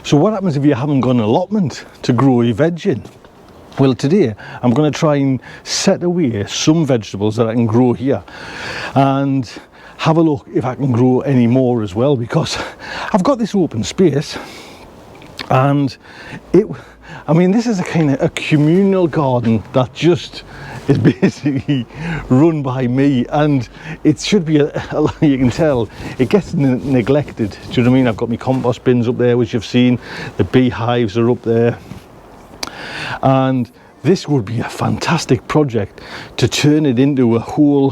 So what happens if you haven't got an allotment to grow your veg in? Well, today I'm going to try and set away some vegetables that I can grow here and have a look if I can grow any more as well, because I've got this open space and this is a kind of a communal garden that just is basically run by me, and it should be you can tell it gets neglected. Do you know what I mean? I've got my compost bins up there, which you've seen. The beehives are up there, and this would be a fantastic project to turn it into a whole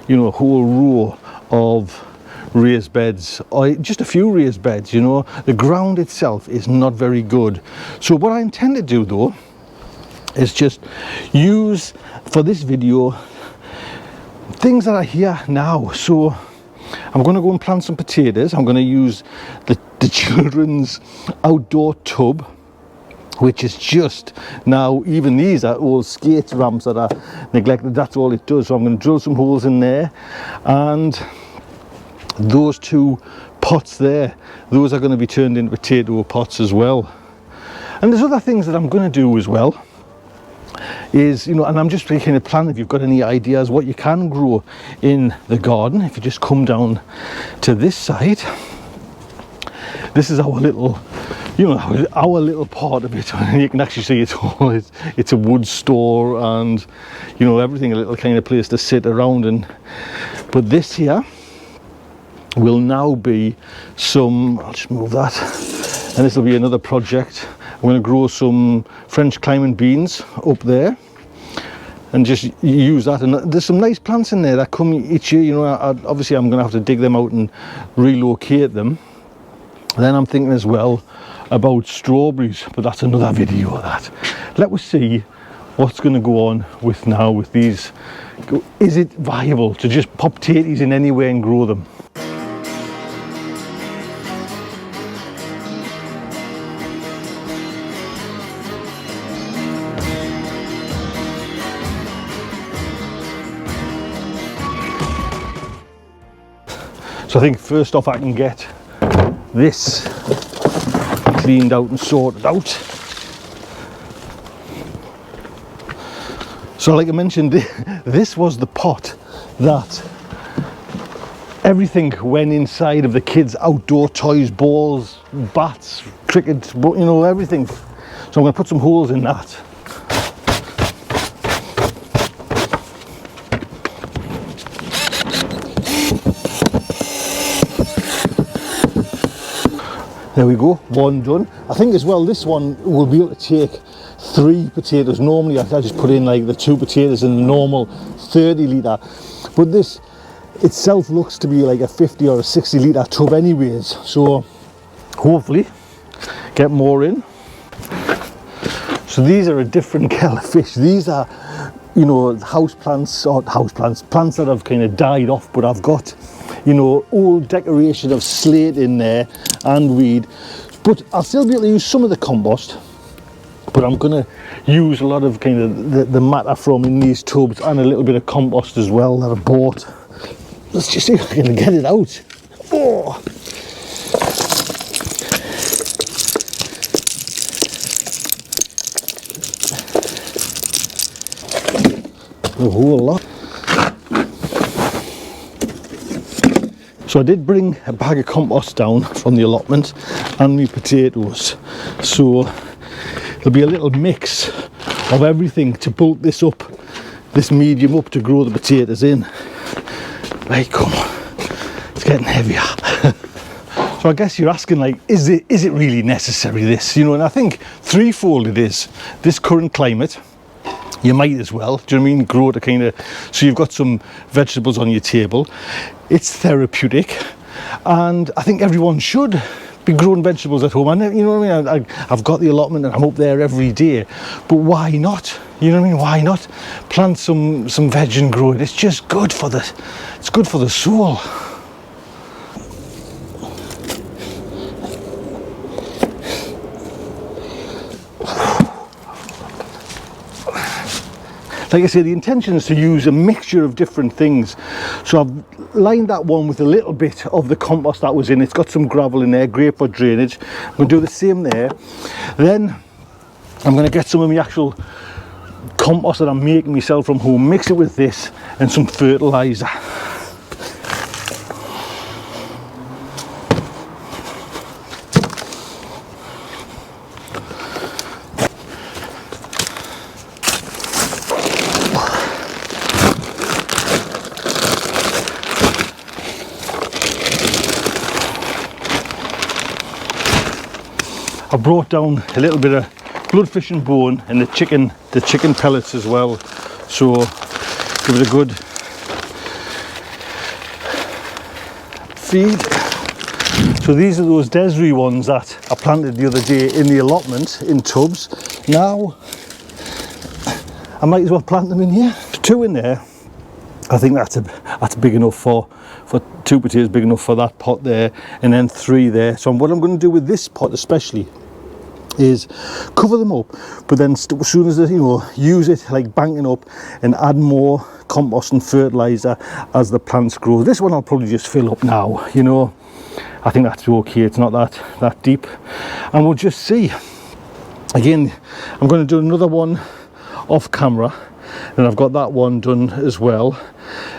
row of raised beds, or just a few raised beds. The ground itself is not very good. So what I intend to do though is just use for this video things that are here now. So I'm going to go and plant some potatoes. I'm going to use the children's outdoor tub, which is just now, even these are old skate ramps that are neglected. That's all it does. So I'm going to drill some holes in there, and those two pots there, those are going to be turned into potato pots as well. And there's other things that I'm going to do as well is, and I'm just making a plan. If you've got any ideas what you can grow in the garden, if you just come down to this side, this is our little part of it. And you can actually see it's a wood store, and everything, a little kind of place to sit around. But this here will now be I'll just move that, and this will be another project. I'm going to grow some French climbing beans up there and just use that. And there's some nice plants in there that come each year. Obviously I'm going to have to dig them out and relocate them. Then I'm thinking as well about strawberries, but that's another video of that. Let us see what's going to go on with these. Is it viable to just pop potatoes in anywhere and grow them? So I think first off I can get this cleaned out and sorted out. So like I mentioned, this was the pot that everything went inside of the kids' outdoor toys, balls, bats, cricket, everything. So I'm going to put some holes in that. There we go, one done. I think as well this one will be able to take 3 potatoes. Normally I just put in like the 2 potatoes in the normal 30 litre, but this itself looks to be like a 50 or a 60 litre tub anyways, so hopefully get more in. So these are a different kettle of fish. These are plants that have kind of died off, but I've got old decoration of slate in there and weed, but I'll still be able to use some of the compost, but I'm going to use a lot of kind of the matter from in these tubs and a little bit of compost as well that I bought. Let's just see if I can get it out. Oh, a whole lot. So I did bring a bag of compost down from the allotment and my potatoes, so there'll be a little mix of everything to bulk this medium up to grow the potatoes in. Right, come on, it's getting heavier. So I guess you're asking, like, is it really necessary, this? And I think threefold it is. This current climate, you might as well, do you know what I mean, grow to kind of, so you've got some vegetables on your table. It's therapeutic, and I think everyone should be growing vegetables at home. And what I mean, I've got the allotment and I'm up there every day, but why not? Why not plant some veg and grow it? It's just good for the soul. like I say, the intention is to use a mixture of different things. So I've lined that one with a little bit of the compost that was in. It's got some gravel in there, great for drainage. I'm going to do the same there. Then I'm going to get some of the actual compost that I'm making myself from home, mix it with this and some fertiliser. I brought down a little bit of bloodfish and bone and the chicken pellets as well, so give it a good feed. So these are those Desiree ones that I planted the other day in the allotment in tubs. Now I might as well plant them in here. 2 in there. I think that's big enough for 2 potatoes, big enough for that pot there, and then 3 there. So what I'm going to do with this pot especially is cover them up, but then as soon as use it like banking up and add more compost and fertilizer as the plants grow. This one I'll probably just fill up now, I think that's okay, it's not that deep, and we'll just see. Again, I'm going to do another one off camera, and I've got that one done as well,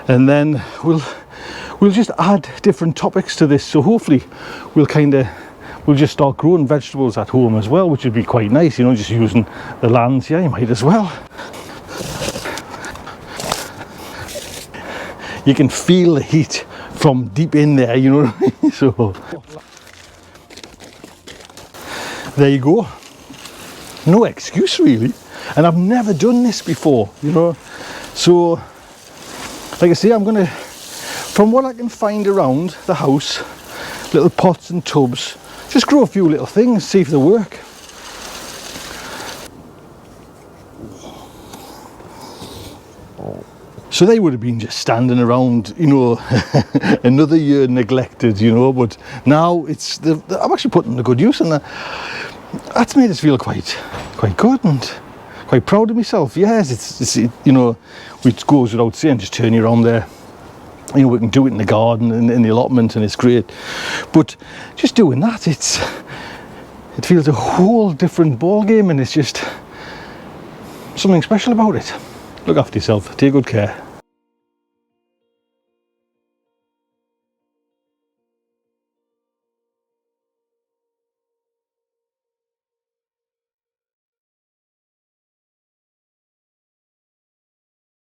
and then we'll just add different topics to this, so hopefully we'll just start growing vegetables at home as well, which would be quite nice, just using the lands. Yeah, you might as well. You can feel the heat from deep in there, so there you go. No excuse really, and I've never done this before, so like I say, I'm gonna, from what I can find around the house, little pots and tubs, just grow a few little things, see if they work. So they would have been just standing around, another year neglected, but now I'm actually putting the good use, and that's made us feel quite good and quite proud of myself. Yes, it goes without saying, just turn you around there. We can do it in the garden and in the allotment, and it's great. But just doing that, it feels a whole different ball game, and it's just something special about it. Look after yourself, take good care.